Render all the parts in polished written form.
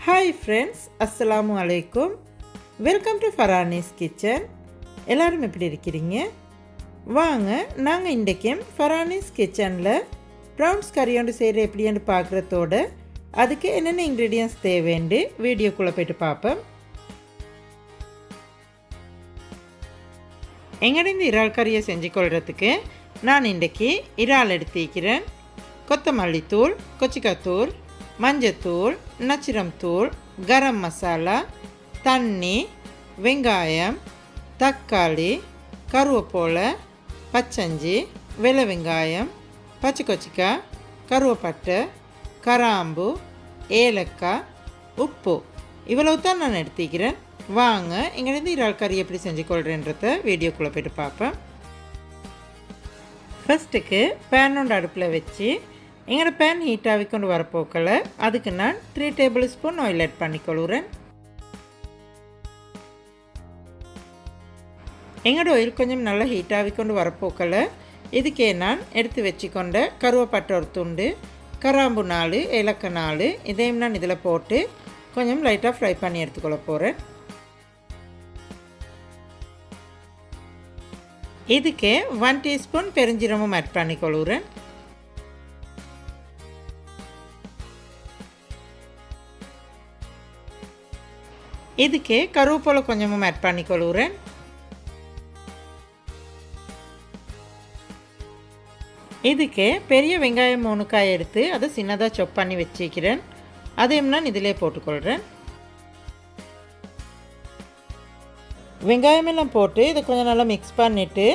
Hi friends, Assalamu alaikum. Welcome to Farani's kitchen. எல்லாரும் எப்படி இருக்கீங்க? வாங்க நாங்கள் இன்றைக்கி Farani's kitchenல prawns curry ஒன்று செய்கிற எப்படின்னு பார்க்குறதோட அதுக்கு என்னென்ன இன்க்ரீடியன்ட்ஸ் தேவைன்னு வீடியோக்குள்ளே போய்ட்டு பார்ப்போம். எங்கட இந்த இறால் கறியை செஞ்சு கொள்றதுக்கு நான் இன்றைக்கி இறால் எடுத்துக்கிறேன். கொத்தமல்லி தூள், கொச்சிக்காத்தூள், மஞ்சத்தூள், நச்சிரம் தூள், கரம் மசாலா, தண்ணி, வெங்காயம், தக்காளி, கருவேப்பிலை, பச்சஞ்சி, வெள்ளை வெங்காயம், பச்சை கொச்சிக்காய், கருவேப்பட்டை, கராம்பு, ஏலக்காய், உப்பு இவ்வளவு தான் நான் எடுத்துக்கிறேன். வாங்க இங்கேருந்து இறால் கறி எப்படி செஞ்சு கொள்கிறேன்றத வீடியோக்குள்ளே போய்ட்டு பார்ப்பேன். ஃபஸ்ட்டுக்கு பேனோட அடுப்பில் வச்சு எங்களோட பேன் ஹீட்டாகி கொண்டு வரப்போக்கல அதுக்கு நான் 3 டேபிள் ஸ்பூன் ஆயில் ஆட் பண்ணிக்கொள்கிறேன். எங்களோட ஆயில் கொஞ்சம் நல்லா ஹீட்டாகி கொண்டு வரப்போக்கல இதுக்கே நான் எடுத்து வச்சுக்கொண்ட கருவேப்பட்டை ஒரு துண்டு, கராம்பு 4, ஏலக்காய் 4 இதையும் நான் இதில் போட்டு கொஞ்சம் லைட்டாக ஃப்ரை பண்ணி எடுத்துக்கொள்ள போகிறேன். இதுக்கே 1 டீஸ்பூன் பெருஞ்சீரகமும் ஆட் பண்ணிக்கொள்கிறேன். இதுக்கே கருவேப்பிலை கொஞ்சமும் ஆட் பண்ணிக்கொள்கிறேன். இதுக்கே பெரிய வெங்காயம் 3 காய் எடுத்து அதை சின்னதாக சாப் பண்ணி வச்சுக்கிறேன். அதையும் நான் இதிலே போட்டுக்கொள்கிறேன். வெங்காயமெல்லாம் போட்டு இதை கொஞ்சம் நல்லா மிக்ஸ் பண்ணிவிட்டு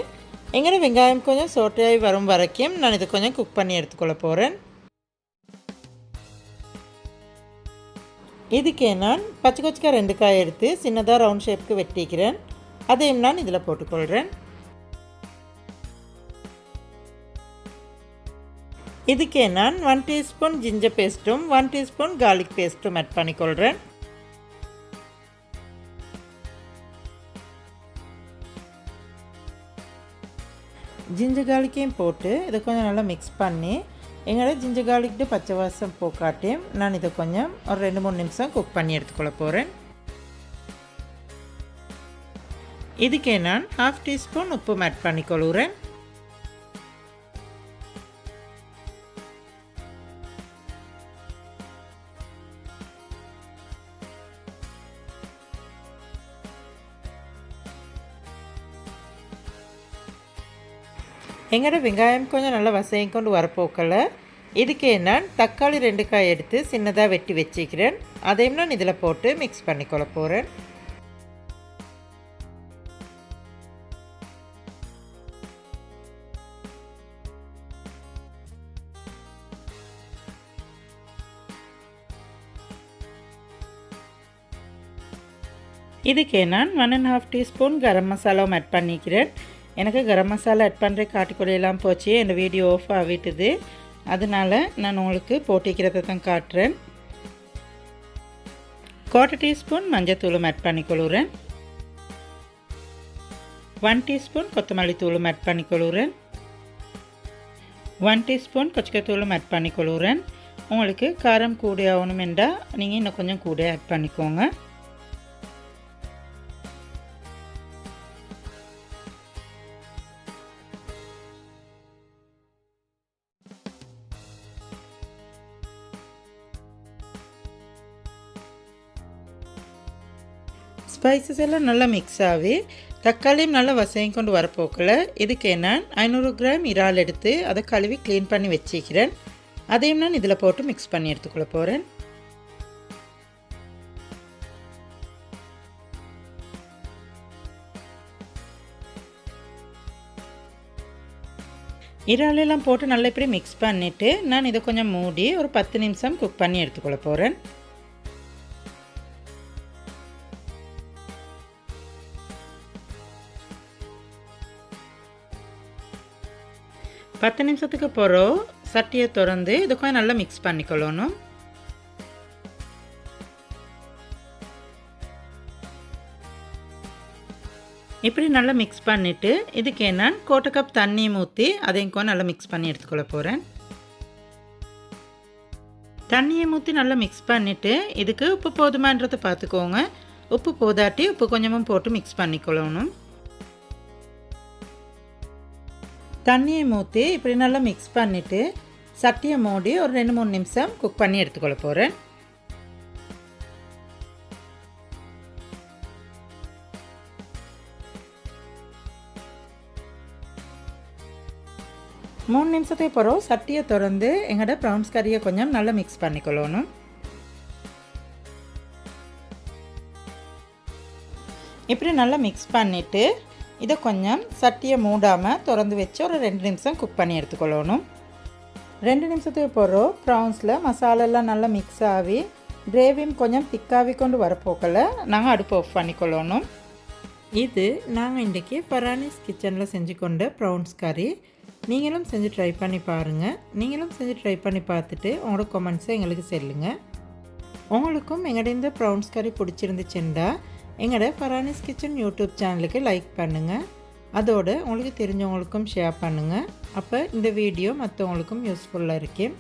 எங்களோட வெங்காயம் கொஞ்சம் சோட்டையாகி வரும் வரைக்கும் நான் இதை கொஞ்சம் குக் பண்ணி எடுத்துக்கொள்ள போகிறேன். இதுக்கே நான் பச்சை கொச்சிக்காய் 2 காய் எடுத்து சின்னதாக ரவுண்ட் ஷேப்புக்கு வெட்டிக்கிறேன். அதையும் நான் இதில் போட்டுக்கொள்கிறேன். இதுக்கே நான் 1 டீஸ்பூன் ஜிஞ்சர் பேஸ்ட்டும் 1 டீஸ்பூன் கார்லிக் பேஸ்ட்டும் ஆட் பண்ணிக்கொள்கிறேன். ஜிஞ்சர் கார்லிக்கையும் போட்டு இதை கொஞ்சம் நல்லா மிக்ஸ் பண்ணி எங்களோட ஜிஞ்சர் கார்லிக்கிட்டு பச்சை வாசம் போக்காட்டியும் நான் இதை கொஞ்சம் ஒரு 2-3 நிமிஷம் குக் பண்ணி எடுத்துக்கொள்ள போகிறேன். இதுக்கே நான் 1/2 டீஸ்பூன் உப்பு ஆட் பண்ணிக்கொள்கிறேன். எங்களோட வெங்காயம் கொஞ்சம் நல்லா வசையும் கொண்டு வரப்போக்கல இதுக்கே நான் தக்காளி 2 காய் எடுத்து சின்னதாக வெட்டி வச்சுக்கிறேன். அதையும் நான் இதில் போட்டு மிக்ஸ் பண்ணிக்கொள்ள போகிறேன். இதுக்கே நான் 1.5 டீஸ்பூன் கரம் மசாலாவும் ஆட் பண்ணிக்கிறேன். எனக்கு கரம் மசாலா ஆட் பண்ணுற காட்டுக்குள்ளையெல்லாம் போச்சு, என் வீடியோ ஆஃப் ஆகிட்டுது. அதனால் நான் உங்களுக்கு போட்டிக்கிறத தான் காட்டுறேன். 1/4 டீஸ்பூன் மஞ்சத்தூளும் ஆட் பண்ணிக்கொள்கிறேன். 1 டீஸ்பூன் கொத்தமல்லி தூளும் ஆட் பண்ணிக்கொள்கிறேன். 1 டீஸ்பூன் கொச்சிக்காத்தூளும் ஆட் பண்ணிக்கொள்கிறேன். உங்களுக்கு காரம் கூட ஆகணுமெண்டா நீங்கள் இன்னும் கொஞ்சம் கூட ஆட் பண்ணிக்கோங்க. ஸ்பைசஸ் எல்லாம் நல்லா மிக்ஸ் ஆகி தக்காளியும் நல்லா வசையும் கொண்டு வரப்போக்கல இதுக்கே நான் 500 கிராம் இறால் எடுத்து அதை கழுவி க்ளீன் பண்ணி வச்சுக்கிறேன். அதையும் நான் இதில் போட்டு மிக்ஸ் பண்ணி எடுத்துக்கொள்ள போகிறேன். இறாலெல்லாம் போட்டு நல்லா இப்படி மிக்ஸ் பண்ணிவிட்டு நான் இதை கொஞ்சம் மூடி ஒரு 10 நிமிஷம் குக் பண்ணி எடுத்துக்கொள்ள போகிறேன். பத்து நிமிஷத்துக்கு பிறகு சட்டியை திறந்து இதை கொஞ்சம் நல்லா மிக்ஸ் பண்ணிக்கொள்ளணும். இப்படி நல்லா மிக்ஸ் பண்ணிவிட்டு இதுக்கு நான் 1/4 கப் தண்ணி ஊற்றி அதையும் நல்லா மிக்ஸ் பண்ணி எடுத்துக்கொள்ள போகிறேன். தண்ணியை ஊற்றி நல்லா மிக்ஸ் பண்ணிவிட்டு இதுக்கு உப்பு போதுமான்றதை பார்த்துக்கோங்க. உப்பு போதாட்டி உப்பு கொஞ்சமும் போட்டு மிக்ஸ் பண்ணிக்கொள்ளணும். தண்ணியை ஊற்றி இப்படி நல்லா மிக்ஸ் பண்ணிவிட்டு சட்டியை மூடி ஒரு 2-3 நிமிஷம் குக் பண்ணி எடுத்துக்கொள்ள போகிறேன். மூணு நிமிஷத்துக்கு பிறகு சட்டியை திறந்து எங்களோட ப்ரௌன்ஸ் கறியை கொஞ்சம் நல்லா மிக்ஸ் பண்ணிக்கொள்ளணும். இப்படி நல்லா மிக்ஸ் பண்ணிவிட்டு இதை கொஞ்சம் சட்டியை மூடாமல் திறந்து வச்சு ஒரு 2 நிமிஷம் குக் பண்ணி எடுத்துக்கொள்ளணும். 2 நிமிஷத்துக்கு பிறகு ப்ரான்ஸில் மசாலெல்லாம் நல்லா மிக்ஸ் ஆகி கிரேவியும் கொஞ்சம் திக்காகி கொண்டு வரப்போக்கில் நாங்கள் அடுப்பு ஆஃப் பண்ணிக்கொள்ளணும். இது நாங்கள் இன்றைக்கி ஃபரானிஸ் கிச்சனில் செஞ்சு கொண்ட ப்ரௌன்ஸ் கறி. நீங்களும் செஞ்சு ட்ரை பண்ணி பாருங்கள். நீங்களும் செஞ்சு ட்ரை பண்ணி பார்த்துட்டு உங்களோட கமெண்ட்ஸை எங்களுக்கு சொல்லுங்கள். உங்களுக்கும் எங்களோட இந்த ப்ரௌன்ஸ் கறி பிடிச்சிருந்துச்சுண்டா எங்களோட ஃபரானிஸ் கிச்சன் யூடியூப் சேனலுக்கு லைக் பண்ணுங்கள். அதோடு உங்களுக்கு தெரிஞ்சவங்களுக்கும் ஷேர் பண்ணுங்கள். அப்போ இந்த வீடியோ மற்றவங்களுக்கும் யூஸ்ஃபுல்லாக இருக்கும்.